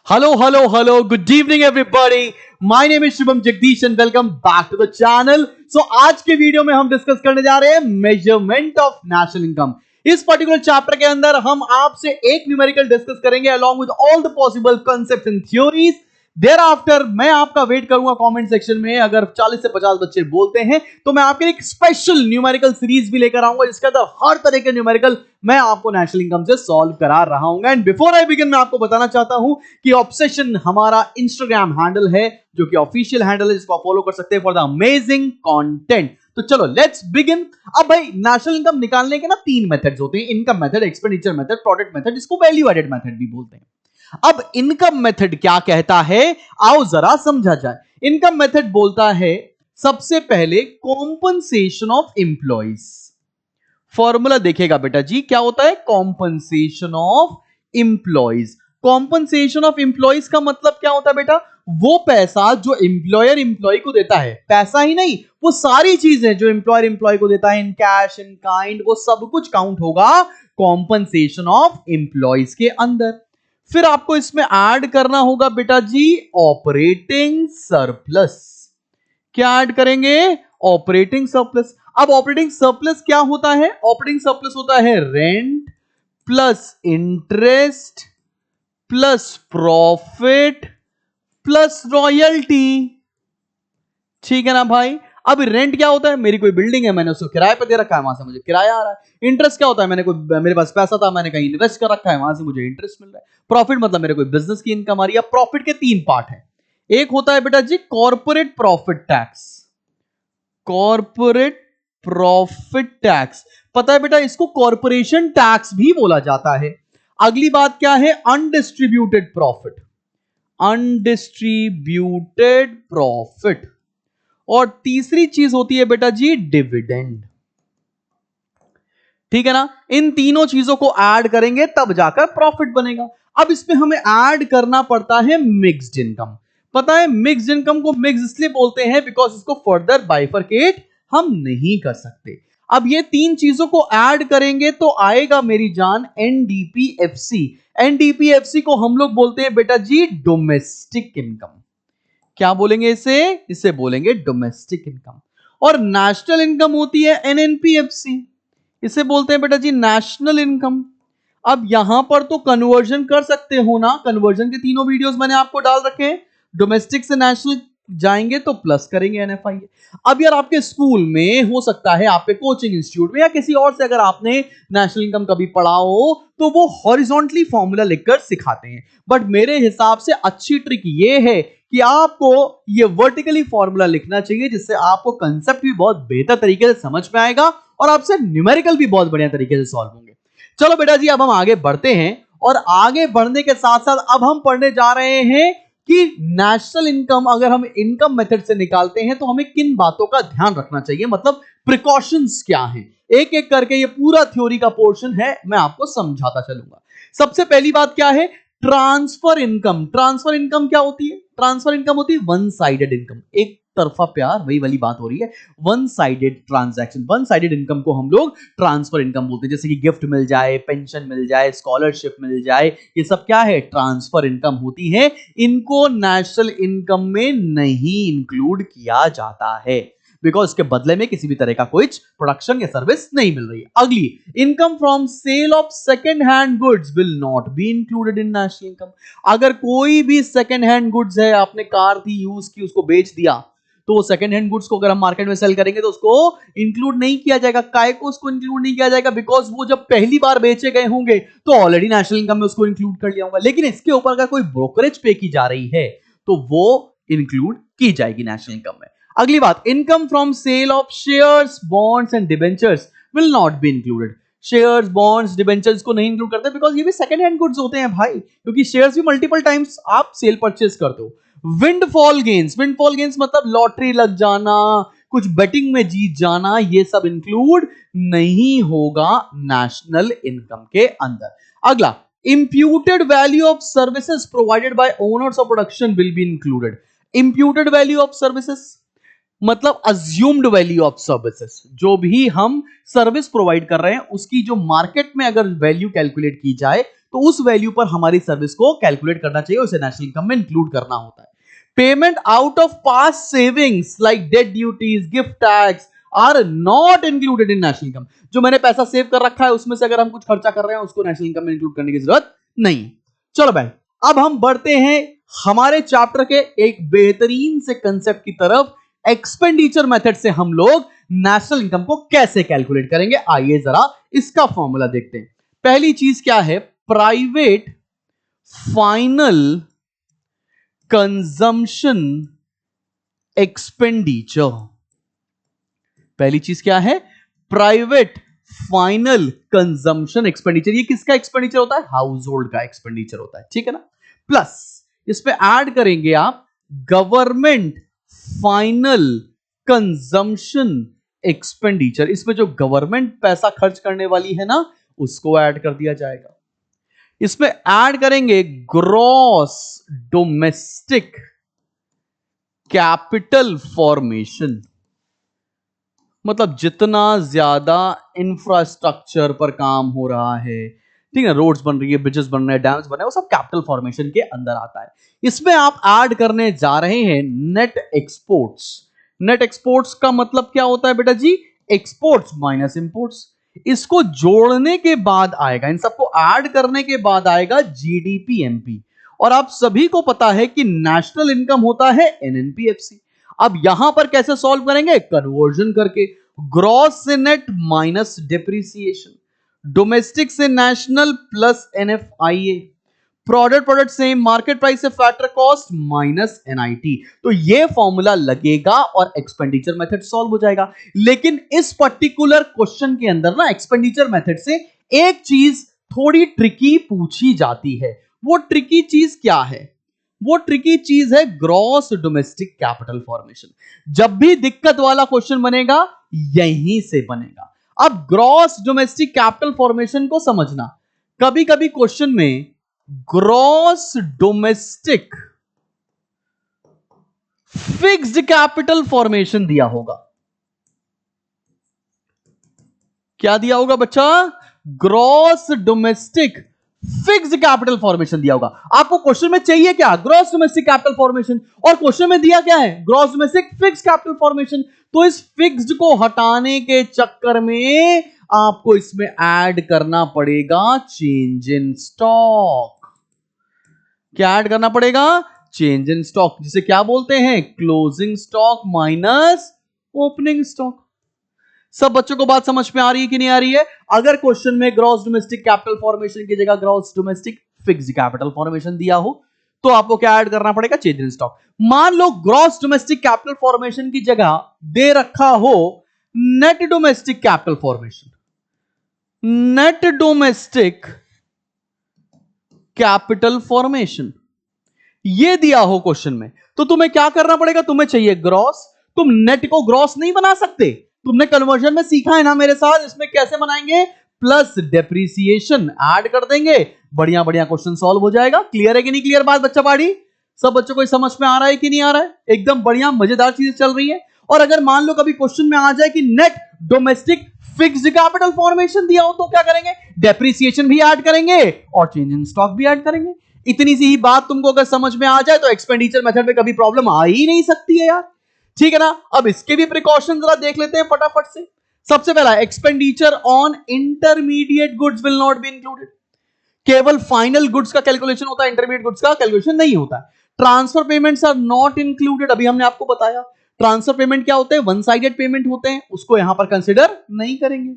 Hello, hello, hello. Good evening, everybody. My name is Shubham Jagdish and welcome back to the channel. So आज के video में हम discuss करने जा रहे हैं मेजरमेंट ऑफ नेशनल इनकम। इस पर्टिकुलर चैप्टर के अंदर हम आपसे एक न्यूमेरिकल डिस्कस करेंगे along with all the possible concepts and theories. Thereafter मैं आपका वेट करूंगा कमेंट सेक्शन में। अगर 40 से 50 बच्चे बोलते हैं तो मैं आपके लिए एक स्पेशल न्यूमेरिकल सीरीज भी लेकर आऊंगा जिसके अंदर हर तरह के न्यूमेरिकल मैं आपको नेशनल इनकम से सॉल्व करा रहा हूं। एंड बिफोर आई बिगिन मैं आपको बताना चाहता हूं कि ऑब्सेशन हमारा इंस्टाग्राम हैंडल है जो कि ऑफिशियल हैंडल है जिसको आप फॉलो कर सकते हैं फॉर द अमेजिंग कंटेंट। तो चलो लेट्स बिगिन। अब भाई नेशनल इनकम निकालने के ना 3 मेथड्स होते हैं, income method, expenditure method, product method, जिसको वैल्यू एडेड मेथड भी बोलते हैं। अब इनकम मेथड क्या कहता है आओ जरा समझा जाए। इनकम मेथड बोलता है सबसे पहले कॉम्पनसेशन ऑफ एम्प्लॉइज। फॉर्मूला देखेगा बेटा जी, क्या होता है compensation of employees. Compensation of employees का मतलब क्या होता है बेटा, वो पैसा जो एम्प्लॉयर एम्प्लॉय को देता है, पैसा ही नहीं वो सारी चीजें जो एम्प्लॉयर एम्प्लॉय को देता है इन कैश इन काइंड, वो सब कुछ काउंट होगा कॉम्पनसेशन ऑफ एम्प्लॉइज के अंदर। फिर आपको इसमें ऐड करना होगा बेटा जी ऑपरेटिंग सरप्लस। क्या ऐड करेंगे, ऑपरेटिंग सरप्लस। अब ऑपरेटिंग सरप्लस क्या होता है, ऑपरेटिंग सरप्लस होता है rent plus interest plus profit plus royalty. ठीक है ना भाई। अब रेंट क्या होता है, मेरी कोई बिल्डिंग है मैंने उसको किराए पे दे रखा है, वहां से मुझे किराया आ रहा है। इंटरेस्ट क्या होता है, मेरे पास पैसा था मैंने कहीं इन्वेस्ट कर रखा है, वहां से मुझे इंटरेस्ट मिल रहा है। प्रॉफिट मतलब मेरे कोई बिजनेस की इनकम आ रही है। प्रॉफिट के 3 पार्ट है। एक होता है बेटा जी corporate profit tax. Corporate profit tax पता है बेटा, इसको कॉर्पोरेशन टैक्स भी बोला जाता है। अगली बात क्या है, अनडिस्ट्रीब्यूटेड प्रॉफिट। Undistributed profit. और तीसरी चीज होती है बेटा जी डिविडेंड। ठीक है ना। इन तीनों चीजों को ऐड करेंगे तब जाकर प्रॉफिट बनेगा। अब इसमें हमें ऐड करना पड़ता है मिक्स्ड इनकम। पता है मिक्स्ड इनकम को मिक्स इसलिए बोलते हैं बिकॉज इसको फर्दर बाइफरकेट हम नहीं कर सकते। अब ये 3 चीजों को ऐड करेंगे तो आएगा मेरी जान एनडीपीएफसी। एनडीपीएफसी को हम लोग बोलते हैं बेटा जी डोमेस्टिक इनकम। क्या बोलेंगे इसे बोलेंगे डोमेस्टिक इनकम। और नेशनल इनकम होती है एनएनपीएफसी, इसे बोलते हैं बेटा जी नेशनल इनकम। अब यहां पर तो कन्वर्जन कर सकते हो ना, कन्वर्जन के तीनों वीडियोस मैंने आपको डाल रखे हैं। डोमेस्टिक से नेशनल जाएंगे तो प्लस करेंगे एनएफआई। अब यार आपके स्कूल में हो सकता है, आपके कोचिंग इंस्टीट्यूट में या किसी और से अगर आपने नेशनल इनकम कभी पढ़ा हो तो वो हॉरिजॉन्टली फॉर्मूला लिखकर सिखाते हैं। बट मेरे हिसाब से अच्छी ट्रिक ये है कि आपको ये वर्टिकली फॉर्मूला लिखना चाहिए जिससे आपको कंसेप्ट भी बहुत बेहतर तरीके से समझ में आएगा और आपसे न्यूमेरिकल भी बहुत बढ़िया तरीके से सॉल्व होंगे। चलो बेटा जी अब हम आगे बढ़ते हैं और आगे बढ़ने के साथ साथ अब हम पढ़ने जा रहे हैं कि नेशनल इनकम अगर हम इनकम मेथड से निकालते हैं तो हमें किन बातों का ध्यान रखना चाहिए, मतलब प्रिकॉशंस क्या हैं। एक एक करके ये पूरा थ्योरी का पोर्शन है, मैं आपको समझाता चलूंगा। सबसे पहली बात क्या है, ट्रांसफर इनकम। ट्रांसफर इनकम क्या होती है, ट्रांसफर इनकम होती है वन साइडेड इनकम, एक तरफा प्यार, वही वाली बात हो रही है, one sided transaction. One sided income को हम लोग ट्रांसफर इनकम बोलते हैं। जैसे कि गिफ्ट मिल जाए, पेंशन मिल जाए, स्कॉलरशिप मिल जाए, ये सब क्या है, ट्रांसफर इनकम होती है। इनको नेशनल इनकम में नहीं इंक्लूड किया जाता है बिकॉज इसके बदले में किसी भी तरह का कोई प्रोडक्शन या सर्विस नहीं मिल रही है। अगली, income from sale of second hand goods will not be included in national income. अगर कोई भी सेकेंड हैंड गुड्स है, आपने कार थी यूज की उसको बेच दिया, तो वो सेकेंड हैंड गुड्स को अगर हम मार्केट में सेल करेंगे तो उसको इंक्लूड नहीं किया जाएगा। काय को उसको इंक्लूड नहीं किया जाएगा बिकॉज वो जब पहली बार बेचे गए होंगे तो ऑलरेडी नेशनल इनकम में उसको इंक्लूड कर लिया होगा। लेकिन इसके ऊपर अगर कोई ब्रोकरेज पे की जा रही है तो वो इंक्लूड की जाएगी नेशनल इनकम में। अगली बात, income from sale of shares, bonds and debentures will not be included. Shares, bonds, debentures को नहीं इंक्लूड करते बिकॉज ये भी सेकंड हैंड गुड्स होते हैं भाई, क्योंकि शेयर्स भी मल्टीपल टाइम्स आप सेल परचेस करते हो। विंडफॉल गेन्स, विंडफॉल गेन्स मतलब लॉटरी लग जाना, कुछ बेटिंग में जीत जाना, ये सब इंक्लूड नहीं होगा नेशनल इनकम के अंदर। अगला, imputed value of services provided by owners of production will be included. Imputed value of services, मतलब अज्यूम्ड वैल्यू ऑफ सर्विसेज, जो भी हम सर्विस प्रोवाइड कर रहे हैं उसकी जो मार्केट में अगर वैल्यू कैलकुलेट की जाए तो उस वैल्यू पर हमारी सर्विस को कैलकुलेट करना चाहिए, उसे नेशनल इनकम में इंक्लूड करना होता है। Payment out of past savings like death duties, gift tax are not included in national income. जो मैंने पैसा सेव कर रखा है उसमें से अगर हम कुछ खर्चा कर रहे हैं उसको नेशनल इनकम में इंक्लूड करने की जरूरत नहीं। चलो भाई, अब हम बढ़ते हैं हमारे चैप्टर के एक बेहतरीन से कंसेप्ट की तरफ। एक्सपेंडिचर मेथड से हम लोग नेशनल इनकम को कैसे कैलकुलेट करेंगे, आइए जरा इसका फॉर्मूला देखते हैं। पहली चीज क्या है, प्राइवेट फाइनल कंजम्पशन एक्सपेंडिचर। पहली चीज क्या है, प्राइवेट फाइनल कंजम्पशन एक्सपेंडिचर। ये किसका एक्सपेंडिचर होता है, हाउस होल्ड का एक्सपेंडिचर होता है, ठीक है ना। प्लस इस पे ऐड करेंगे आप गवर्नमेंट फाइनल कंजम्पशन एक्सपेंडिचर। इसमें जो गवर्नमेंट पैसा खर्च करने वाली है ना उसको ऐड कर दिया जाएगा। इसमें ऐड करेंगे ग्रॉस डोमेस्टिक कैपिटल फॉर्मेशन, मतलब जितना ज्यादा इंफ्रास्ट्रक्चर पर काम हो रहा है, ठीक है, रोड्स बन रही है, ब्रिजेस बन रहे हैं, डैम्स बन रहे हैं, वो सब कैपिटल फॉर्मेशन के अंदर आता है। इसमें आप ऐड करने जा रहे हैं नेट एक्सपोर्ट्स। नेट एक्सपोर्ट्स का मतलब क्या होता है बेटा जी, एक्सपोर्ट्स माइनस इंपोर्ट्स। इसको जोड़ने के बाद आएगा, इन सबको ऐड करने के बाद आएगा जीडीपी एमपी। और आप सभी को पता है कि नेशनल इनकम होता है एनएनपीएफसी। अब यहां पर कैसे सॉल्व करेंगे, कन्वर्जन करके, ग्रॉस से नेट माइनस डिप्रिसिएशन, डोमेस्टिक से नेशनल प्लस एनएफआईए, प्रोडक्ट से मार्केट प्राइस से फैक्टर कॉस्ट माइनस एनआईटी। तो ये फॉर्मूला लगेगा और एक्सपेंडिचर मेथड सॉल्व हो जाएगा। लेकिन इस पर्टिकुलर क्वेश्चन के अंदर ना एक्सपेंडिचर मेथड से एक चीज थोड़ी ट्रिकी पूछी जाती है। वो ट्रिकी चीज क्या है, वो ट्रिकी चीज है ग्रॉस डोमेस्टिक कैपिटल फॉर्मेशन। जब भी दिक्कत वाला क्वेश्चन बनेगा यहीं से बनेगा। अब ग्रॉस डोमेस्टिक कैपिटल फॉर्मेशन को समझना, कभी कभी क्वेश्चन में gross domestic fixed capital formation दिया होगा। क्या दिया होगा बच्चा, gross domestic fixed capital formation दिया होगा। आपको क्वेश्चन में चाहिए क्या, ग्रॉस डोमेस्टिक कैपिटल फॉर्मेशन, और क्वेश्चन में दिया क्या है, gross domestic fixed capital formation. तो इस फिक्स्ड को हटाने के चक्कर में आपको इसमें ऐड करना पड़ेगा चेंज इन स्टॉक। क्या ऐड करना पड़ेगा, चेंज इन स्टॉक, जिसे क्या बोलते हैं, closing stock minus opening stock. सब बच्चों को बात समझ में आ रही है कि नहीं आ रही है। अगर क्वेश्चन में ग्रॉस डोमेस्टिक कैपिटल फॉर्मेशन की जगह gross domestic fixed capital formation दिया हो तो आपको क्या ऐड करना पड़ेगा, चेंज इन स्टॉक। मान लो ग्रॉस डोमेस्टिक कैपिटल फॉर्मेशन की जगह दे रखा हो net domestic capital formation, net domestic capital formation ये दिया हो क्वेश्चन में, तो तुम्हें क्या करना पड़ेगा, तुम्हें चाहिए ग्रॉस, तुम नेट को ग्रॉस नहीं बना सकते। तुमने कन्वर्जन में सीखा है ना मेरे साथ, इसमें कैसे बनाएंगे, प्लस डेप्रिसिएशन ऐड कर देंगे, बढ़िया बढ़िया क्वेश्चन सॉल्व हो जाएगा। क्लियर है कि नहीं क्लियर बात बच्चा पाड़ी, सब बच्चों को समझ में आ रहा है कि नहीं आ रहा है, एकदम बढ़िया मजेदार चीजें चल रही है। और अगर मान लो कभी क्वेश्चन में आ जाए कि net domestic fixed capital formation दिया हो तो क्या करेंगे, डेप्रिसिएशन भी ऐड करेंगे और चेंज इन स्टॉक भी ऐड करेंगे। इतनी सी ही बात तुमको अगर समझ में आ जाए तो एक्सपेंडिचर मेथड में कभी प्रॉब्लम आ ही नहीं सकती है यार, ठीक है ना। अब इसके भी प्रिकॉशन जरा देख लेते हैं फटाफट से। सबसे पहला, expenditure on intermediate goods will not be included. केवल फाइनल गुड्स का कैलकुलेशन होता है, इंटरमीडिएट गुड्स का कैलकुलेशन नहीं होता है। Transfer payments are not included, अभी हमने आपको बताया ट्रांसफर पेमेंट क्या होते हैं, वन साइडेड पेमेंट होते हैं, उसको यहां पर कंसिडर नहीं करेंगे।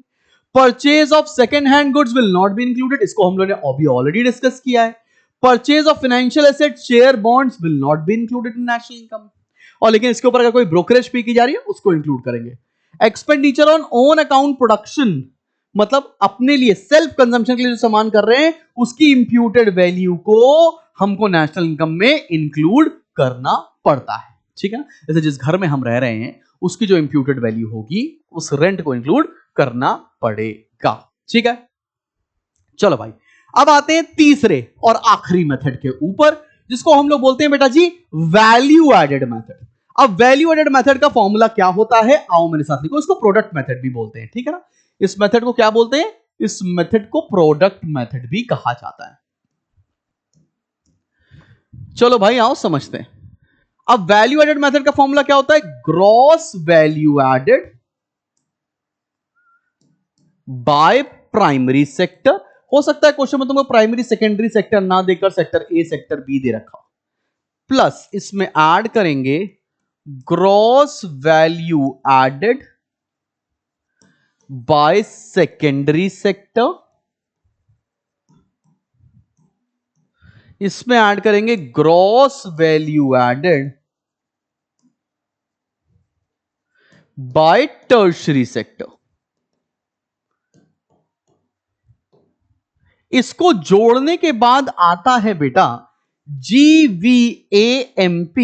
Purchase of second hand goods will not be included, इसको हम लोगों ने अभी ऑलरेडी डिस्कस किया है। Purchase of financial asset share bonds will not be included in national income, और लेकिन इसके ऊपर अगर कोई ब्रोकरेज पे की जा रही है उसको इंक्लूड करेंगे। Expenditure on own account production, मतलब अपने लिए सेल्फ कंजम्पशन के लिए जो सामान कर रहे हैं उसकी इंप्यूटेड वैल्यू को हमको नेशनल इनकम में इंक्लूड करना पड़ता है, ठीक है ना। जैसे जिस घर में हम रह रहे हैं उसकी जो इंप्यूटेड वैल्यू होगी उस रेंट को इंक्लूड करना पड़ेगा, ठीक है। चलो भाई, अब आते हैं तीसरे और आखिरी मेथड के ऊपर, जिसको हम लोग बोलते हैं बेटा जी वैल्यू एडेड मेथड। अब वैल्यू एडेड मेथड का फॉर्मूला क्या होता है, आओ मेरे साथ लिखो, इसको प्रोडक्ट मेथड भी बोलते हैं, ठीक है ना। इस मेथड को क्या बोलते हैं, इस मेथड को प्रोडक्ट मेथड भी कहा जाता है। चलो भाई आओ समझते हैं। अब वैल्यू एडेड मेथड का फॉर्मूला क्या होता है, gross value added by primary sector. हो सकता है क्वेश्चन में तुमको प्राइमरी सेकेंडरी सेक्टर ना देकर सेक्टर ए सेक्टर बी दे रखा, प्लस इसमें ऐड करेंगे gross value added by secondary sector, इसमें ऐड करेंगे gross value added by tertiary sector. इसको जोड़ने के बाद आता है बेटा GVAMP,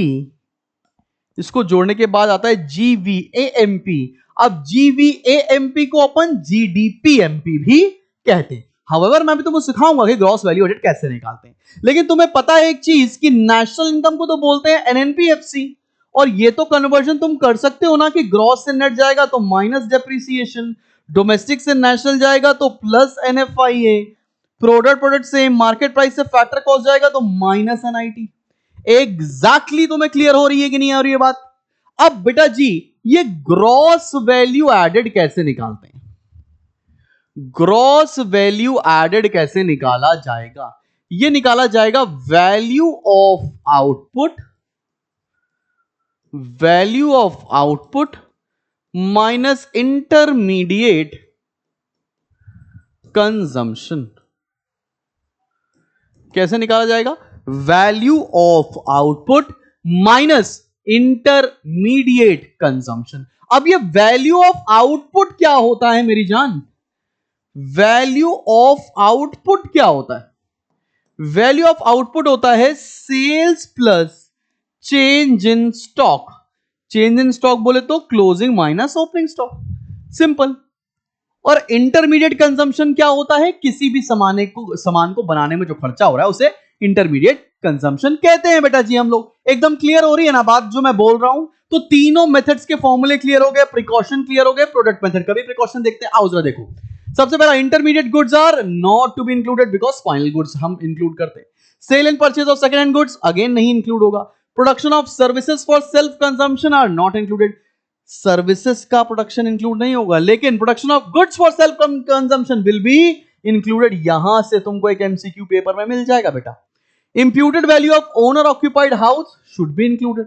इसको जोड़ने के बाद आता है GVAMP। अब GVAMP को अपन GDPMP भी कहते हैं। हाउएवर मैं भी तुमको सिखाऊंगा कि ग्रॉस वैल्यू एडेड कैसे निकालते हैं, लेकिन तुम्हें पता है एक चीज कि नेशनल इनकम को तो बोलते हैं NNPFC, और ये तो कन्वर्जन तुम कर सकते हो ना कि ग्रॉस से नेट जाएगा तो माइनस डेप्रिसिएशन, डोमेस्टिक से नेशनल जाएगा तो प्लस NFIA, प्रोडक्ट से मार्केट प्राइस से फैक्टर कॉस्ट जाएगा तो माइनस NIT। एग्जैक्टली तुम्हें क्लियर हो रही है कि नहीं हो रही है बात। अब बेटा जी ये ग्रॉस वैल्यू एडेड कैसे निकालते हैं, ग्रॉस वैल्यू एडेड कैसे निकाला जाएगा, ये निकाला जाएगा value of output minus intermediate consumption. कैसे निकाला जाएगा, value of output minus intermediate consumption. अब ये वैल्यू ऑफ आउटपुट क्या होता है मेरी जान, वैल्यू ऑफ आउटपुट क्या होता है, वैल्यू ऑफ आउटपुट होता है sales plus change in stock. Change in stock बोले तो closing minus opening stock, simple. और इंटरमीडिएट कंजम्पशन क्या होता है, किसी भी सामान को बनाने में जो खर्चा हो रहा है उसे इंटरमीडिएट कंजम्पशन कहते हैं बेटा जी हम लोग। एकदम क्लियर हो रही है ना बात जो मैं बोल रहा हूं। तो तीनों मेथड्स के फॉर्मूले क्लियर हो गए, प्रिकॉशन क्लियर हो गए, प्रोडक्ट मेथड का भी प्रिकॉशन देखते हैं। आओ जरा देखो, सबसे पहला intermediate goods are not to be included because final goods हम इंक्लूड करते हैं। Sale and purchase of second hand goods again नहीं इंक्लूड होगा। Production of services for self consumption are not included, services का प्रोडक्शन इंक्लूड नहीं होगा, लेकिन production of goods for self consumption will be included. यहां से तुमको एक एमसीक्यू पेपर में मिल जाएगा बेटा। Imputed value of owner occupied house should be included.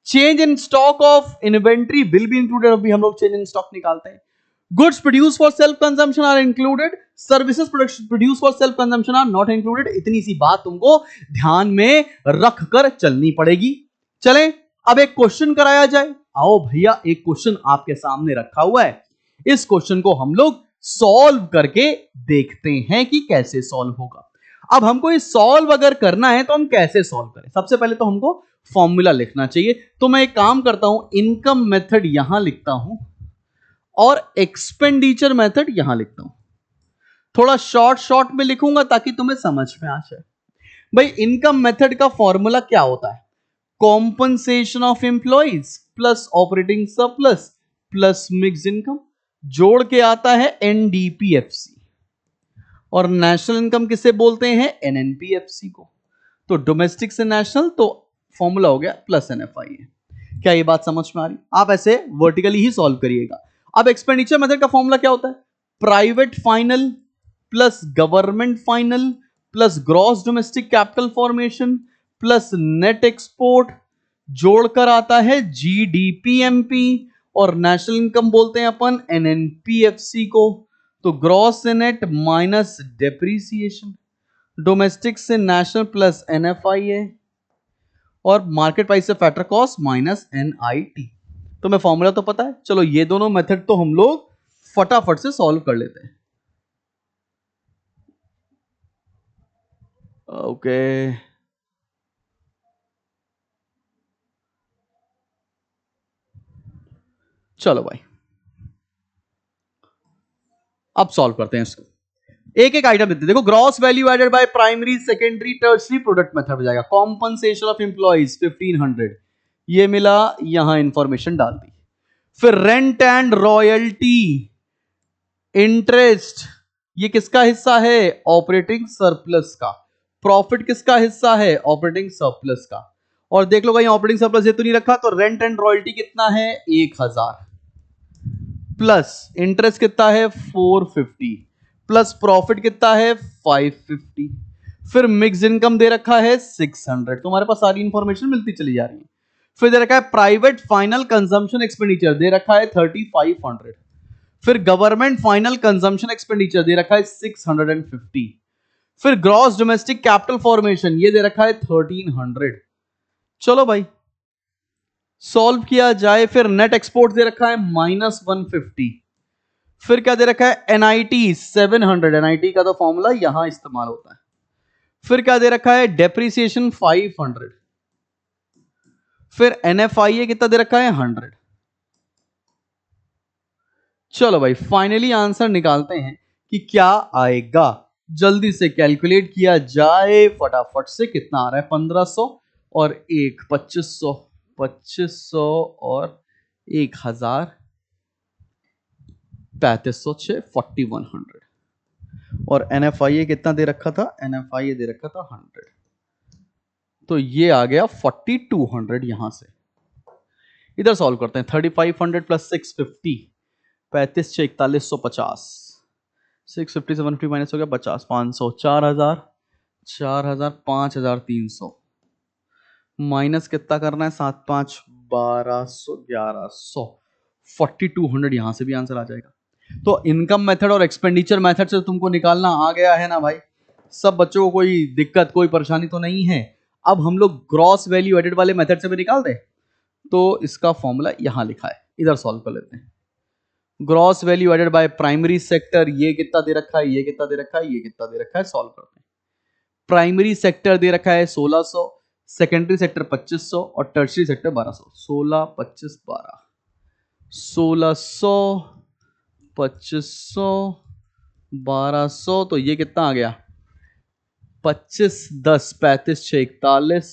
Change in stock of inventory will be included, अभी हम लोग चेंज इन स्टॉक निकालते हैं। Goods produce for self consumption are included, services produce for self consumption are not included. इतनी सी बात तुमको ध्यान में रखकर चलनी पड़ेगी। चलें अब एक क्वेश्चन कराया जाए। आओ भैया एक क्वेश्चन आपके सामने रखा हुआ है, इस क्वेश्चन को हम लोग सॉल्व करके देखते हैं कि कैसे सॉल्व होगा। अब हमको ये सॉल्व अगर करना है तो हम कैसे सॉल्व करें, सबसे पहले तो हमको फॉर्मूला लिखना चाहिए। तो मैं एक काम करता हूं, इनकम मेथड यहां लिखता हूं और एक्सपेंडिचर मेथड यहां लिखता हूं। थोड़ा शॉर्ट में लिखूंगा ताकि तुम्हें समझ में आ जाए। भाई इनकम मेथड का फॉर्मूला क्या होता है, compensation of employees plus operating surplus plus mix income, जोड़ के आता है NDPFC, और नेशनल इनकम किसे बोलते हैं, NNPFC को। तो डोमेस्टिक से नेशनल तो फॉर्मूला हो गया प्लस NFIA। क्या ये बात समझ में आ रही, आप ऐसे वर्टिकली ही सॉल्व करिएगा। अब एक्सपेंडिचर मेथड का फॉर्मूला क्या होता है, private final plus government final plus gross domestic capital formation plus net export, जोड़कर आता है GDPMP, और नेशनल इनकम बोलते हैं अपन NNPFC को। तो ग्रॉस से नेट माइनस डेप्रीसिएशन, डोमेस्टिक से नेशनल प्लस NFIA, और मार्केट प्राइस से फैक्टर कॉस्ट माइनस NIT। तो मैं फॉर्मूला तो पता है, चलो ये दोनों मेथड तो हम लोग फटाफट से सॉल्व कर लेते हैं। ओके चलो भाई अब सॉल्व करते हैं इसको, एक एक आइटम देते हैं। देखो gross value added by primary secondary tertiary product method हो जाएगा। कॉम्पनसेशन ऑफ एम्प्लॉइज 1500, ये मिला, यहां इंफॉर्मेशन डाल दी। फिर रेंट एंड रॉयल्टी, इंटरेस्ट, ये किसका हिस्सा है? ऑपरेटिंग सरप्लस का। प्रॉफिट किसका हिस्सा है? ऑपरेटिंग सरप्लस का। और देख लो भाई ऑपरेटिंग सरप्लस ये तो नहीं रखा, तो रेंट एंड रॉयल्टी कितना है? 1000 प्लस इंटरेस्ट कितना है? 450 प्लस प्रॉफिट कितना है? 550। फिर मिक्स इनकम दे रखा है 600। तुम्हारे पास सारी इंफॉर्मेशन मिलती चली जा रही है। फिर दे रखा है प्राइवेट फाइनल कंजम्पशन एक्सपेंडिचर दे रखा है 3500। फिर गवर्नमेंट फाइनल कंजम्पशन एक्सपेंडिचर दे रखा है 650। फिर ग्रॉस डोमेस्टिक कैपिटल फॉर्मेशन ये दे रखा है 1300। चलो भाई सॉल्व किया जाए। फिर नेट एक्सपोर्ट दे रखा है -150। फिर क्या दे रखा है? एनआईटी 700। एनआईटी का तो फॉर्मूला यहां इस्तेमाल होता है। फिर क्या दे रखा है? डेप्रिसिएशन 500। फिर एनएफआईए कितना दे रखा है? 100। चलो भाई फाइनली आंसर निकालते हैं कि क्या आएगा। जल्दी से कैलकुलेट किया जाए फटाफट से। कितना आ रहा है? 1500 और 2500, 2500 और 1000, 3506, 4100। और एनएफआईए कितना दे रखा था? एनएफआईए दे रखा था 100। तो ये आ गया 4200 यहां से। इधर सॉल्व करते हैं। 3500 प्लस 650, 35 से 4150, 650 से 150 माइनस हो गया 50, 500, 4000, 4000, 5300 माइनस कितना करना है? 7 5 1200, 1100, 4200। यहां से भी आंसर आ जाएगा। तो इनकम मेथड और एक्सपेंडिचर मेथड से तुमको निकालना आ गया है ना भाई? सब बच्चों को कोई दिक्कत कोई परेशानी तो नहीं है? अब हम लोग ग्रॉस वैल्यू एडेड वाले मेथड से भी निकाल दें। तो इसका फॉर्मूला यहां लिखा है, इधर सॉल्व कर लेते हैं। Gross value added by primary sector, ये कितना दे रखा है? ये कितना दे रखा है? ये कितना दे रखा है? सॉल्व करते हैं। प्राइमरी सेक्टर दे रखा है 1600, सेकेंडरी सेक्टर 2500 और टर्शियरी सेक्टर 1200। 16 25 12, 1600 2500 1200। तो ये कितना आ गया? 25 10 35 6 41,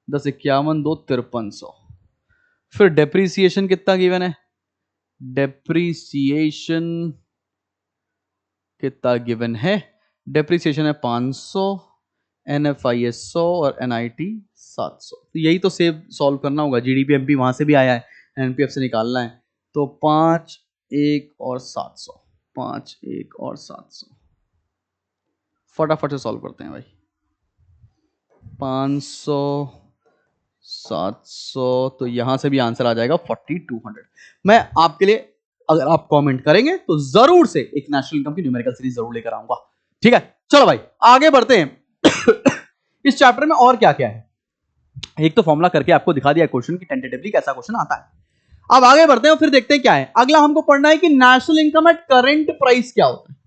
10 51 2 5300। फिर डेप्रीसिएशन कितना गिवन है? डेप्रीसिएशन कितना गिवन है? डेप्रीसिएशन है 500, एनएफआईए 100 और एनआईटी 700। तो यही तो सेव सॉल्व करना होगा। जीडीपी एमपी वहां से भी आया है, एनपीएफ से निकालना है। तो 5 1 और 700, 5 1 और 700 फटाफट से सॉल्व करते हैं भाई। 500 700, तो यहां से भी आंसर आ जाएगा 4200। मैं आपके लिए अगर आप कमेंट करेंगे तो जरूर से एक नेशनल इनकम की न्यूमेरिकल सीरीज जरूर लेकर आऊंगा। ठीक है चलो भाई आगे बढ़ते हैं। इस चैप्टर में और क्या क्या है? एक तो फॉर्मूला करके आपको दिखा दिया क्वेश्चन की टेंटेटिवली कैसा क्वेश्चन आता है। अब आगे बढ़ते हैं और फिर देखते हैं क्या है। अगला हमको पढ़ना है कि national income at current price क्या होता है।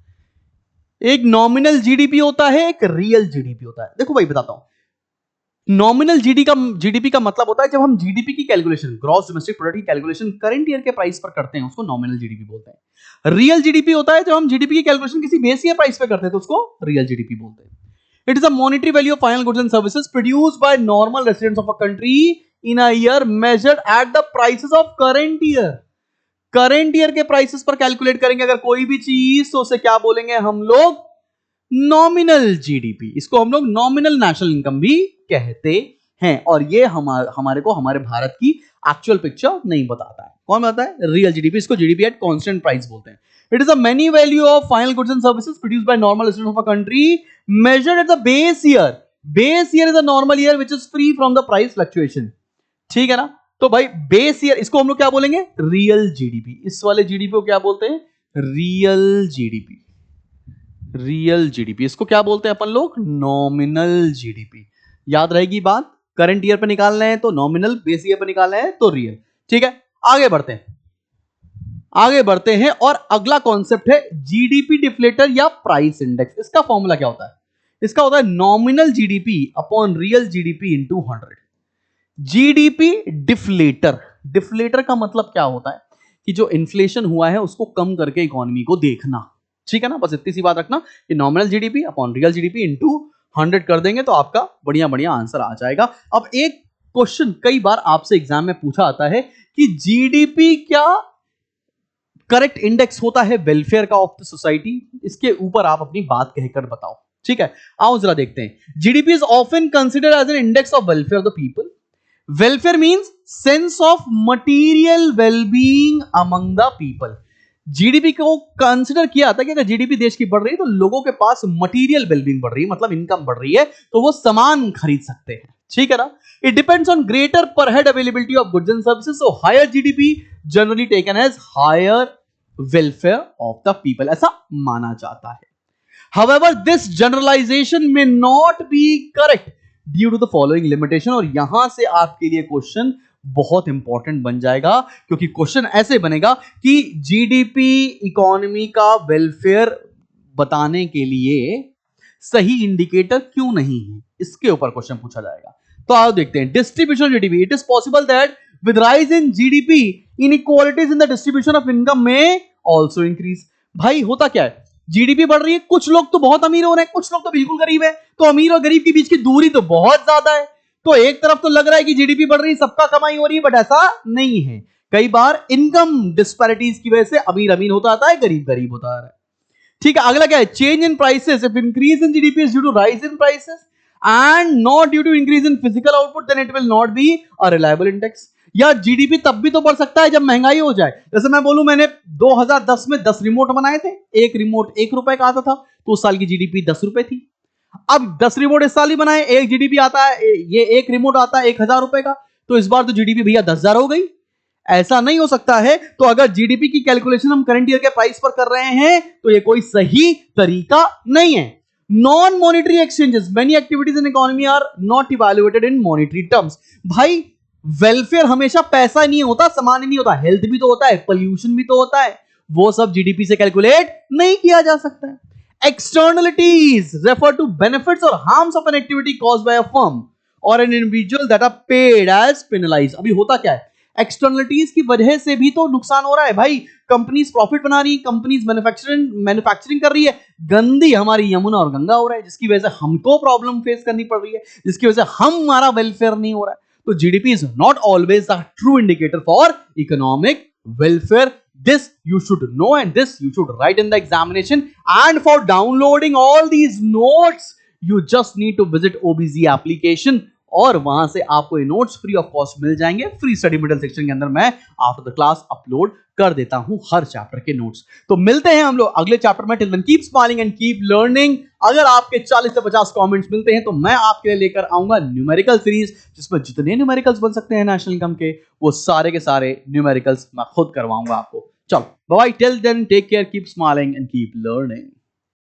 एक नॉमिनल जीडीपी होता है, एक रियल जीडीपी होता है। देखो भाई बताता हूं, नॉमिनल जीडीपी का मतलब होता है जब हम जीडीपी की कैलकुलेशन, ग्रॉस डोमेस्टिक प्रोडक्ट की कैलकुलेशन करंट ईयर के प्राइस पर करते हैं, उसको नॉमिनल जीडीपी बोलते हैं। रियल जीडीपी होता है जब हम जीडीपी की कैलकुलेशन किसी बेस ईयर प्राइस पे करते हैं, तो उसको रियल जीडीपी बोलते हैं। It is a monetary value of final goods and services produced by normal residents of a country in a year measured at the prices of current year. Current year के prices पर calculate करेंगे अगर कोई भी चीज, तो उसे क्या बोलेंगे हम लोग? Nominal GDP. इसको हम लोग नॉमिनल नेशनल इनकम भी कहते हैं। और ये हमारे को हमारे भारत की एक्चुअल पिक्चर नहीं बताता है। कौन बताता है? Real GDP. इसको जीडीपी एट कांस्टेंट प्राइस बोलते हैं। It is a money value of final goods and services produced by normal residents of a country measured at the base year. Base year is a normal year which is free from the price fluctuation. ठीक है ना? तो भाई base year, इसको हम लोग क्या बोलेंगे? Real GDP. इस वाले जीडीपी को क्या बोलते हैं? Real GDP. Real GDP. इसको क्या बोलते हैं अपन लोग? Nominal GDP. याद रहेगी बात। करंट ईयर पे निकालना है तो नॉमिनल, बेस ईयर पे निकालना है तो रियल। ठीक है आगे बढ़ते हैं, आगे बढ़ते हैं। और अगला कॉन्सेप्ट है जीडीपी डिफ्लेटर या प्राइस इंडेक्स। इसका फॉर्मूला क्या होता है? इसका होता है nominal GDP upon real GDP into 100। GDP deflator. Deflator का मतलब क्या होता है? कि जो इन्फ्लेशन हुआ है उसको कम करके इकोनॉमी को देखना। ठीक है ना? बस इतनी सी बात रखना कि nominal GDP upon real GDP into 100 कर देंगे तो आपका बढ़िया बढ़िया आंसर आ जाएगा। अब एक क्वेश्चन कई बार आपसे एग्जाम में पूछा आता है कि जीडीपी क्या करेक्ट इंडेक्स होता है वेलफेयर का ऑफ द सोसाइटी? इसके ऊपर आप अपनी बात कहकर बताओ, ठीक है। आओ जरा देखते हैं। GDP is often considered as an index of welfare of the people. Welfare means sense of material wellbeing among the people. GDP को कंसिडर किया था कि अगर जीडीपी देश की बढ़ रही है तो लोगों के पास मटेरियल वेलबीइंग बढ़ रही है, मतलब इनकम बढ़ रही है, तो वो सामान खरीद सकते हैं, ठीक है ना। It depends on greater per head availability of goods and services. So higher GDP generally taken as higher welfare of the people, ऐसा माना जाता है। However, this generalization may not be correct due to the following limitation। और यहां से आपके लिए question बहुत इंपॉर्टेंट बन जाएगा, क्योंकि क्वेश्चन ऐसे बनेगा कि जीडीपी इकोनॉमी का वेलफेयर बताने के लिए सही इंडिकेटर क्यों नहीं है, इसके ऊपर क्वेश्चन पूछा जाएगा। तो आओ देखते हैं। Distribution GDP. It is possible that with rise in GDP inequalities in the distribution of income में ऑल्सो इंक्रीज। भाई होता क्या है, जीडीपी बढ़ रही है, कुछ लोग तो बहुत अमीर हो रहे हैं, कुछ लोग तो बिल्कुल गरीब है, तो अमीर और गरीब के बीच की दूरी तो बहुत ज्यादा है। तो एक तरफ तो लग रहा है कि जीडीपी बढ़ रही है, सबका कमाई हो रही है, बट ऐसा नहीं है। कई बार इनकम डिस्पैरिटीज की वजह से अमीर अमीर होता आता है, गरीब गरीब होता आ रहा है, ठीक है। अगला क्या है, change in prices. If increase in GDP is due to rise in prices and not due to increase in physical output, then it will not be a reliable index. या जीडीपी तब भी तो बढ़ सकता है जब महंगाई हो जाए। जैसे मैं बोलूं मैंने 2010 में 10 रिमोट बनाए थे, एक रिमोट 1 रुपए का आता था, तो उस साल की जीडीपी 10 रुपए थी। अब 10 रिमोट इस साल ही बनाए, एक जीडीपी आता है, ये एक रिमोट आता है 1000 रुपए का, तो इस बार तो जीडीपी भैया 10,000 हो गई। ऐसा नहीं हो सकता है। तो अगर जीडीपी की कैलकुलेशन हम करंट ईयर के प्राइस पर कर रहे हैं तो ये कोई सही तरीका नहीं है। Non monetary exchanges, many activities in economy are not evaluated in monetary terms. भाई वेलफेयर हमेशा पैसा नहीं होता, सामान नहीं होता, हेल्थ भी तो होता है, पोल्यूशन भी तो होता है, वो सब जीडीपी से कैलकुलेट नहीं किया जा सकता है। एक्सटर्नलिटीज रेफर टू बेनिफिट्स और harms of an activity caused by a firm और an individual that are paid as penalise. अभी होता क्या है, एक्सटर्नलिटीज की वजह से भी तो नुकसान हो रहा है। भाई कंपनीज प्रॉफिट बना रही है, कंपनीज मैन्युफैक्चरिंग कर रही है, गंदी हमारी यमुना और गंगा हो रहा है, जिसकी वजह से हमको प्रॉब्लम फेस करनी पड़ रही है, जिसकी वजह से हमारा वेलफेयर नहीं हो रहा है। तो GDP is not always the true indicator for economic welfare. This you should know and this you should write in the examination. And for downloading all these notes, you just need to visit OBZ application और वहां से आपको ये notes free of cost मिल जाएंगे। Free study material section के अंदर मैं after the class upload कर देता हूं हर चैप्टर के नोट्स। तो मिलते हैं हम लोग अगले चैप्टर में। Till then keep smiling and keep learning. अगर आपके 40 से 50 कमेंट्स मिलते हैं तो मैं आपके लिए लेकर आऊंगा न्यूमेरिकल सीरीज, जिसमें जितने न्यूमेरिकल्स बन सकते हैं नेशनल इनकम के, वो सारे के सारे न्यूमेरिकल्स मैं खुद करवाऊंगा आपको। चलो bye, till then take care, keep smiling and keep learning.